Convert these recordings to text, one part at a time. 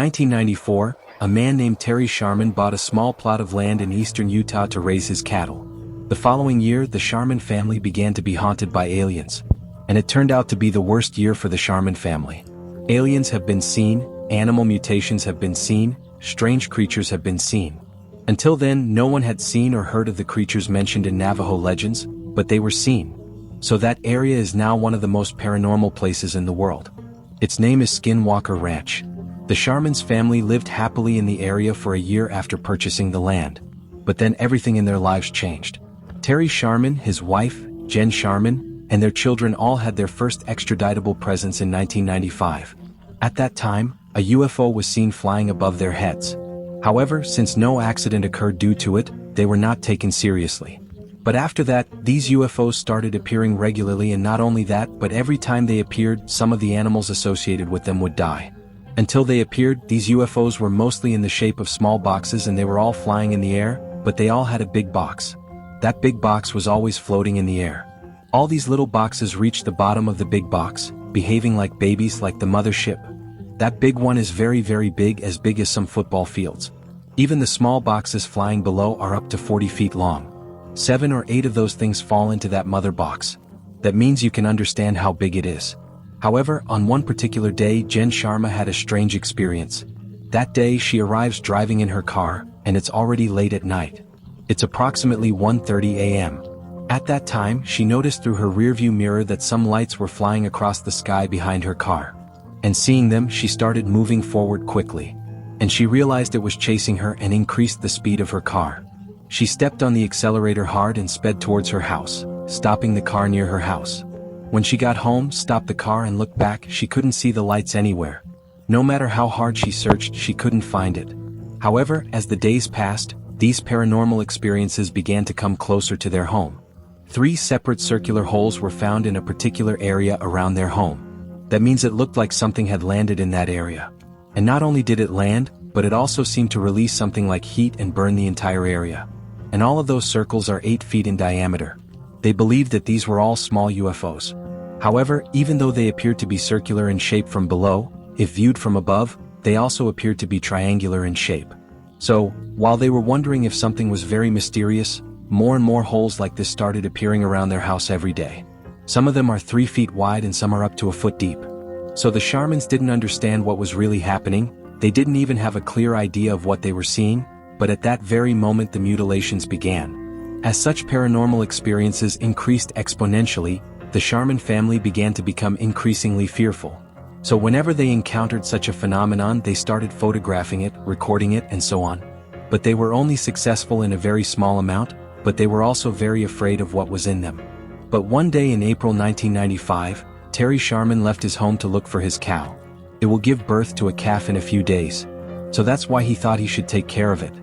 1994, a man named Terry Sharman bought a small plot of land in eastern Utah to raise his cattle. The following year, the Sharman family began to be haunted by aliens. And it turned out to be the worst year for the Sharman family. Aliens have been seen, animal mutations have been seen, strange creatures have been seen. Until then, no one had seen or heard of the creatures mentioned in Navajo legends, but they were seen. So that area is now one of the most paranormal places in the world. Its name is Skinwalker Ranch. The Sharman's family lived happily in the area for a year after purchasing the land. But then everything in their lives changed. Terry Sharman, his wife, Jen Sharman, and their children all had their first extraditable presence in 1995. At that time, a UFO was seen flying above their heads. However, since no accident occurred due to it, they were not taken seriously. But after that, these UFOs started appearing regularly, and not only that, but every time they appeared, some of the animals associated with them would die. Until they appeared, these UFOs were mostly in the shape of small boxes, and they were all flying in the air, but they all had a big box. That big box was always floating in the air. All these little boxes reached the bottom of the big box, behaving like babies, like the mothership. That big one is very big as some football fields. Even the small boxes flying below are up to 40 feet long. 7 or 8 of those things fall into that mother box. That means you can understand how big it is. However, on one particular day, Jen Sharma had a strange experience. That day she arrives driving in her car, and it's already late at night. It's approximately 1:30 a.m. At that time, she noticed through her rearview mirror that some lights were flying across the sky behind her car. And seeing them, she started moving forward quickly. And she realized it was chasing her and increased the speed of her car. She stepped on the accelerator hard and sped towards her house, stopping the car near her house. When she got home, stopped the car and looked back, she couldn't see the lights anywhere. No matter how hard she searched, she couldn't find it. However, as the days passed, these paranormal experiences began to come closer to their home. 3 separate circular holes were found in a particular area around their home. That means it looked like something had landed in that area. And not only did it land, but it also seemed to release something like heat and burn the entire area. And all of those circles are 8 feet in diameter. They believed that these were all small UFOs. However, even though they appeared to be circular in shape from below, if viewed from above, they also appeared to be triangular in shape. So, while they were wondering if something was very mysterious, more and more holes like this started appearing around their house every day. Some of them are 3 feet wide and some are up to a foot deep. So the Sharmans didn't understand what was really happening. They didn't even have a clear idea of what they were seeing, but at that very moment the mutilations began. As such paranormal experiences increased exponentially, the Sharman family began to become increasingly fearful. So whenever they encountered such a phenomenon, they started photographing it, recording it, and so on. But they were only successful in a very small amount, but they were also very afraid of what was in them. But one day in April 1995, Terry Sharman left his home to look for his cow. It will give birth to a calf in a few days. So that's why he thought he should take care of it.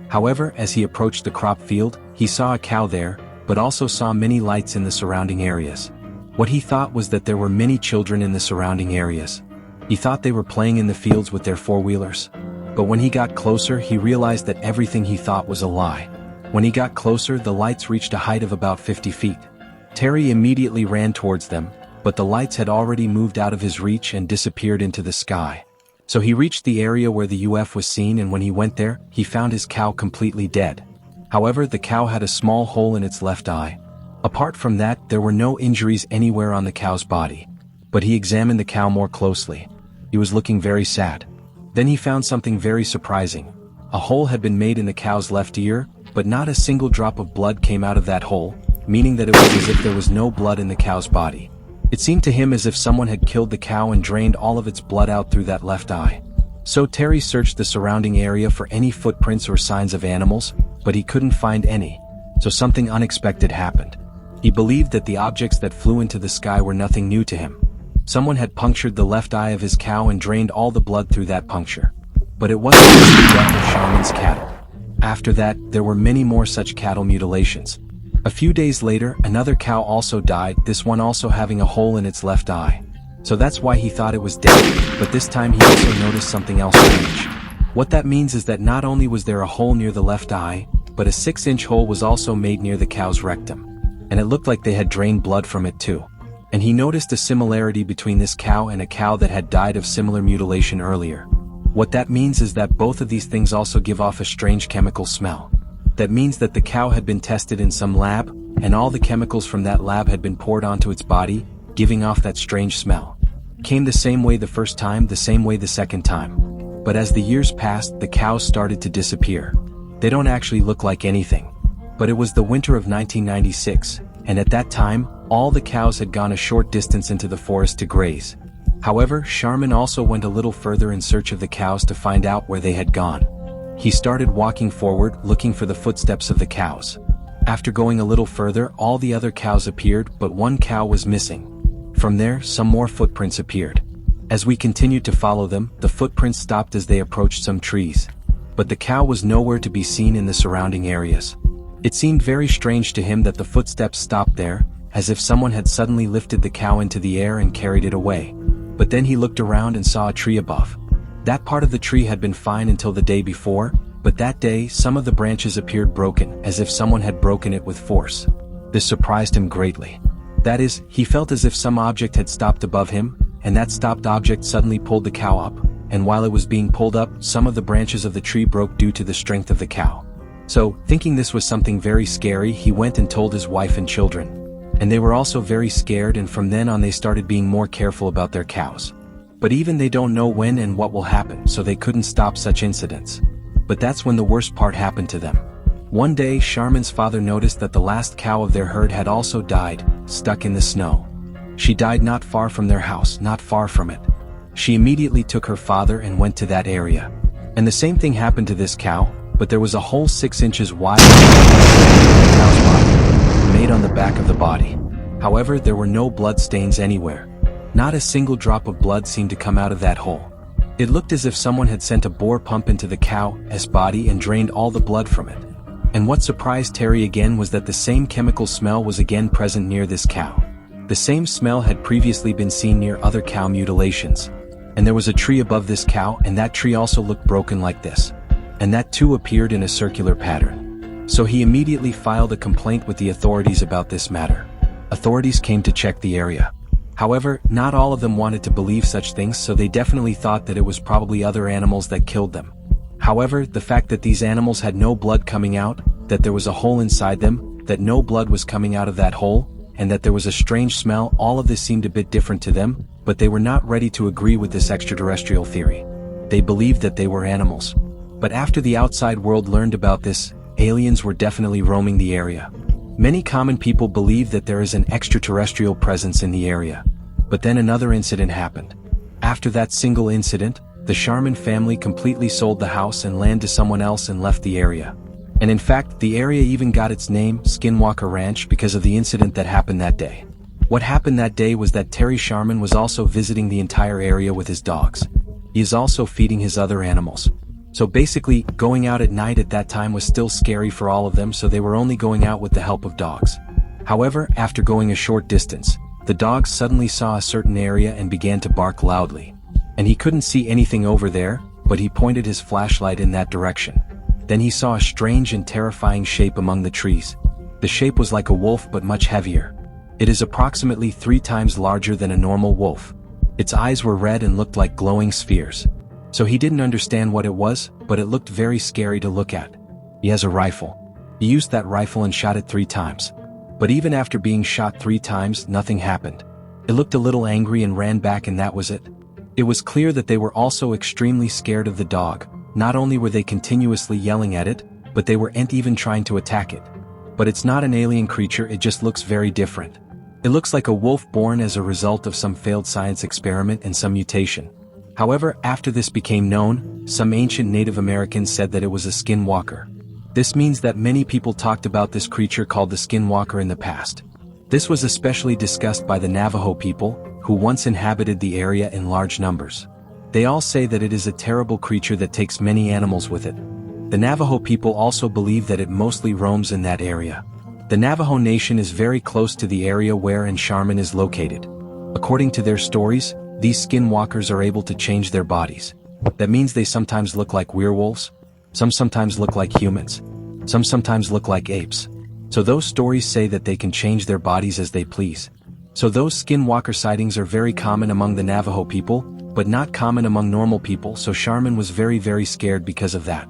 However, as he approached the crop field, he saw a cow there, but also saw many lights in the surrounding areas. What he thought was that there were many children in the surrounding areas. He thought they were playing in the fields with their four-wheelers. But when he got closer, he realized that everything he thought was a lie. When he got closer, the lights reached a height of about 50 feet. Terry immediately ran towards them, but the lights had already moved out of his reach and disappeared into the sky. So he reached the area where the UFO was seen, and when he went there, he found his cow completely dead. However, the cow had a small hole in its left eye. Apart from that, there were no injuries anywhere on the cow's body. But he examined the cow more closely. He was looking very sad. Then he found something very surprising. A hole had been made in the cow's left ear, but not a single drop of blood came out of that hole, meaning that it was as if there was no blood in the cow's body. It seemed to him as if someone had killed the cow and drained all of its blood out through that left eye. So Terry searched the surrounding area for any footprints or signs of animals, but he couldn't find any. So something unexpected happened. He believed that the objects that flew into the sky were nothing new to him. Someone had punctured the left eye of his cow and drained all the blood through that puncture. But it wasn't just the death of Sharman's cattle. After that, there were many more such cattle mutilations. A few days later, another cow also died, this one also having a hole in its left eye. So that's why he thought it was dead, but this time he also noticed something else strange. What that means is that not only was there a hole near the left eye, but a 6-inch hole was also made near the cow's rectum. And it looked like they had drained blood from it too. And he noticed a similarity between this cow and a cow that had died of similar mutilation earlier. What that means is that both of these things also give off a strange chemical smell. That means that the cow had been tested in some lab, and all the chemicals from that lab had been poured onto its body, giving off that strange smell. Came the same way the first time, the same way the second time. But as the years passed, the cows started to disappear. They don't actually look like anything. But it was the winter of 1996, and at that time, all the cows had gone a short distance into the forest to graze. However, Sharman also went a little further in search of the cows to find out where they had gone. He started walking forward, looking for the footsteps of the cows. After going a little further, all the other cows appeared, but one cow was missing. From there, some more footprints appeared. As we continued to follow them, the footprints stopped as they approached some trees. But the cow was nowhere to be seen in the surrounding areas. It seemed very strange to him that the footsteps stopped there, as if someone had suddenly lifted the cow into the air and carried it away. But then he looked around and saw a tree above. That part of the tree had been fine until the day before, but that day some of the branches appeared broken, as if someone had broken it with force. This surprised him greatly. That is, he felt as if some object had stopped above him, and that stopped object suddenly pulled the cow up, and while it was being pulled up, some of the branches of the tree broke due to the strength of the cow. So, thinking this was something very scary, he went and told his wife and children. And they were also very scared, and from then on they started being more careful about their cows. But even they don't know when and what will happen, so they couldn't stop such incidents. But that's when the worst part happened to them. One day, Sharman's father noticed that the last cow of their herd had also died, stuck in the snow. She died not far from their house, not far from it. She immediately took her father and went to that area. And the same thing happened to this cow, but there was a hole 6 inches wide the cow's body, made on the back of the body. However, there were no blood stains anywhere. Not a single drop of blood seemed to come out of that hole. It looked as if someone had sent a bore pump into the cow's body and drained all the blood from it. And what surprised Terry again was that the same chemical smell was again present near this cow. The same smell had previously been seen near other cow mutilations. And there was a tree above this cow, and that tree also looked broken like this. And that too appeared in a circular pattern. So he immediately filed a complaint with the authorities about this matter. Authorities came to check the area. However, not all of them wanted to believe such things, so they definitely thought that it was probably other animals that killed them. However, the fact that these animals had no blood coming out, that there was a hole inside them, that no blood was coming out of that hole, and that there was a strange smell, all of this seemed a bit different to them, but they were not ready to agree with this extraterrestrial theory. They believed that they were animals. But after the outside world learned about this, aliens were definitely roaming the area. Many common people believe that there is an extraterrestrial presence in the area. But then another incident happened. After that single incident, the Sharman family completely sold the house and land to someone else and left the area. And in fact, the area even got its name, Skinwalker Ranch, because of the incident that happened that day. What happened that day was that Terry Sharman was also visiting the entire area with his dogs. He is also feeding his other animals. So basically, going out at night at that time was still scary for all of them, so they were only going out with the help of dogs. However, after going a short distance, the dogs suddenly saw a certain area and began to bark loudly. And he couldn't see anything over there, but he pointed his flashlight in that direction. Then he saw a strange and terrifying shape among the trees. The shape was like a wolf but much heavier. It is approximately 3 times larger than a normal wolf. Its eyes were red and looked like glowing spheres. So he didn't understand what it was, but it looked very scary to look at. He has a rifle. He used that rifle and shot it 3 times. But even after being shot 3 times, nothing happened. It looked a little angry and ran back, and that was it. It was clear that they were also extremely scared of the dog. Not only were they continuously yelling at it, but they weren't even trying to attack it. But it's not an alien creature, it just looks very different. It looks like a wolf born as a result of some failed science experiment and some mutation. However, after this became known, some ancient Native Americans said that it was a skinwalker. This means that many people talked about this creature called the skinwalker in the past. This was especially discussed by the Navajo people, who once inhabited the area in large numbers. They all say that it is a terrible creature that takes many animals with it. The Navajo people also believe that it mostly roams in that area. The Navajo Nation is very close to the area where Sharman is located. According to their stories, these skinwalkers are able to change their bodies. That means they sometimes look like werewolves, some sometimes look like humans, some sometimes look like apes. So those stories say that they can change their bodies as they please. So those skinwalker sightings are very common among the Navajo people, but not common among normal people, so Sharman was very scared because of that.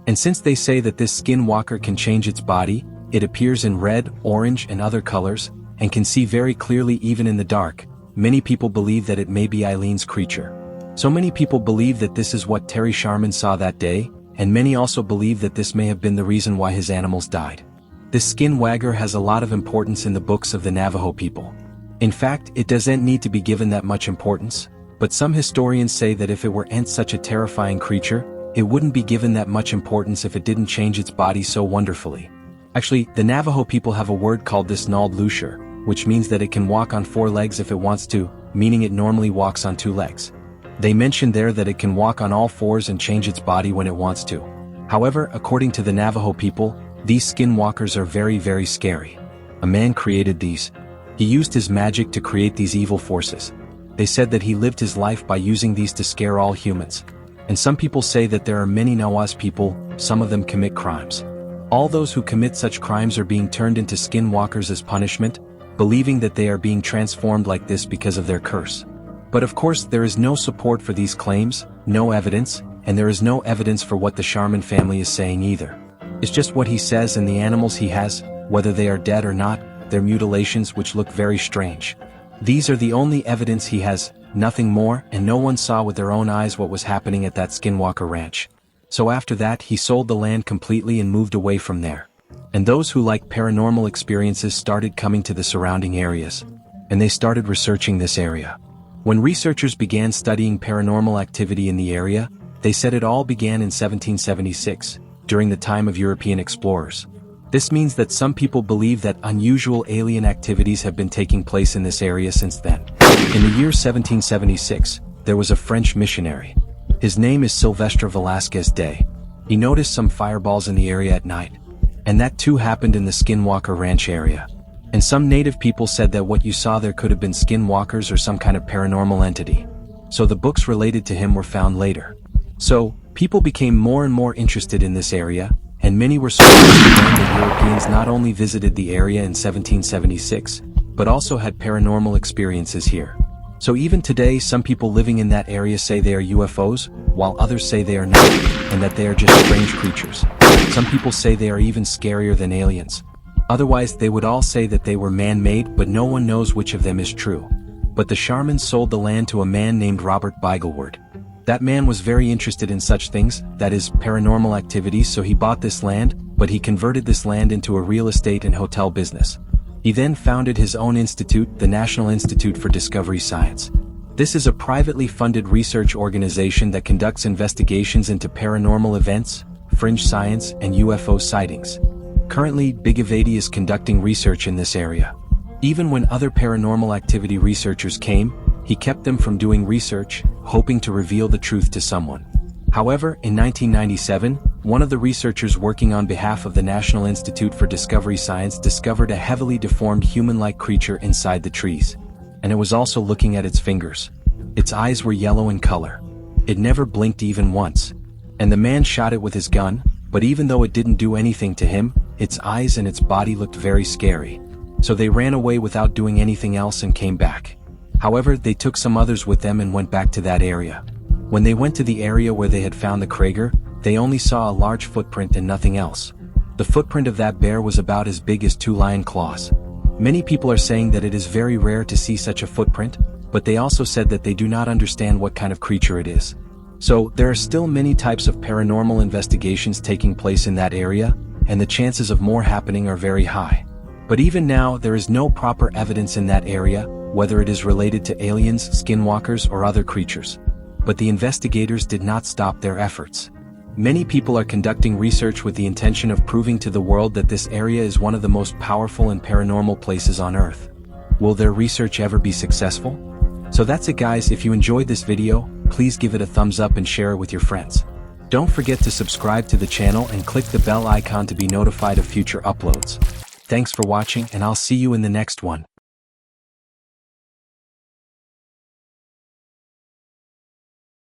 And since they say that this skinwalker can change its body, it appears in red, orange and other colors, and can see very clearly even in the dark, many people believe that it may be Eileen's creature. So many people believe that this is what Terry Sharman saw that day, and many also believe that this may have been the reason why his animals died. This skinwalker has a lot of importance in the books of the Navajo people. In fact, it doesn't need to be given that much importance, but some historians say that if it weren't such a terrifying creature, it wouldn't be given that much importance if it didn't change its body so wonderfully. Actually, the Navajo people have a word called this nald lusher, which means that it can walk on 4 legs if it wants to, meaning it normally walks on 2 legs. They mention there that it can walk on all 4s and change its body when it wants to. However, according to the Navajo people, these skinwalkers are very scary. A man created these. He used his magic to create these evil forces. They said that he lived his life by using these to scare all humans. And some people say that there are many Nawaz people, some of them commit crimes. All those who commit such crimes are being turned into skinwalkers as punishment, believing that they are being transformed like this because of their curse. But of course there is no support for these claims, no evidence, and there is no evidence for what the Sharman family is saying either. It's just what he says and the animals he has, whether they are dead or not, their mutilations which look very strange. These are the only evidence he has, nothing more, and no one saw with their own eyes what was happening at that Skinwalker Ranch. So after that he sold the land completely and moved away from there. And those who like paranormal experiences started coming to the surrounding areas. And they started researching this area. When researchers began studying paranormal activity in the area, they said it all began in 1776, during the time of European explorers. This means that some people believe that unusual alien activities have been taking place in this area since then. In the year 1776, there was a French missionary. His name is Sylvestre Velasquez Day. He noticed some fireballs in the area at night. And that too happened in the Skinwalker Ranch area. And some native people said that what you saw there could have been skinwalkers or some kind of paranormal entity. So the books related to him were found later. So, people became more and more interested in this area, and many were surprised to learn that Europeans not only visited the area in 1776, but also had paranormal experiences here. So even today some people living in that area say they are UFOs, while others say they are not, and that they are just strange creatures. Some people say they are even scarier than aliens. Otherwise they would all say that they were man-made, but no one knows which of them is true. But the Sharmans sold the land to a man named Robert Beigelward. That man was very interested in such things, that is, paranormal activities, so he bought this land, but he converted this land into a real estate and hotel business. He then founded his own institute, the National Institute for Discovery Science. This is a privately funded research organization that conducts investigations into paranormal events, fringe science, and UFO sightings. Currently, Bigavati is conducting research in this area. Even when other paranormal activity researchers came, he kept them from doing research, hoping to reveal the truth to someone. However, in 1997, one of the researchers working on behalf of the National Institute for Discovery Science discovered a heavily deformed human-like creature inside the trees. And it was also looking at its fingers. Its eyes were yellow in color. It never blinked even once. And the man shot it with his gun, but even though it didn't do anything to him, its eyes and its body looked very scary. So they ran away without doing anything else and came back. However, they took some others with them and went back to that area. When they went to the area where they had found the Krager, they only saw a large footprint and nothing else. The footprint of that bear was about as big as 2 lion claws. Many people are saying that it is very rare to see such a footprint, but they also said that they do not understand what kind of creature it is. So, there are still many types of paranormal investigations taking place in that area, and the chances of more happening are very high. But even now, there is no proper evidence in that area, whether it is related to aliens, skinwalkers, or other creatures. But the investigators did not stop their efforts. Many people are conducting research with the intention of proving to the world that this area is one of the most powerful and paranormal places on Earth. Will their research ever be successful? So that's it guys, if you enjoyed this video, please give it a thumbs up and share it with your friends. Don't forget to subscribe to the channel and click the bell icon to be notified of future uploads. Thanks for watching and I'll see you in the next one.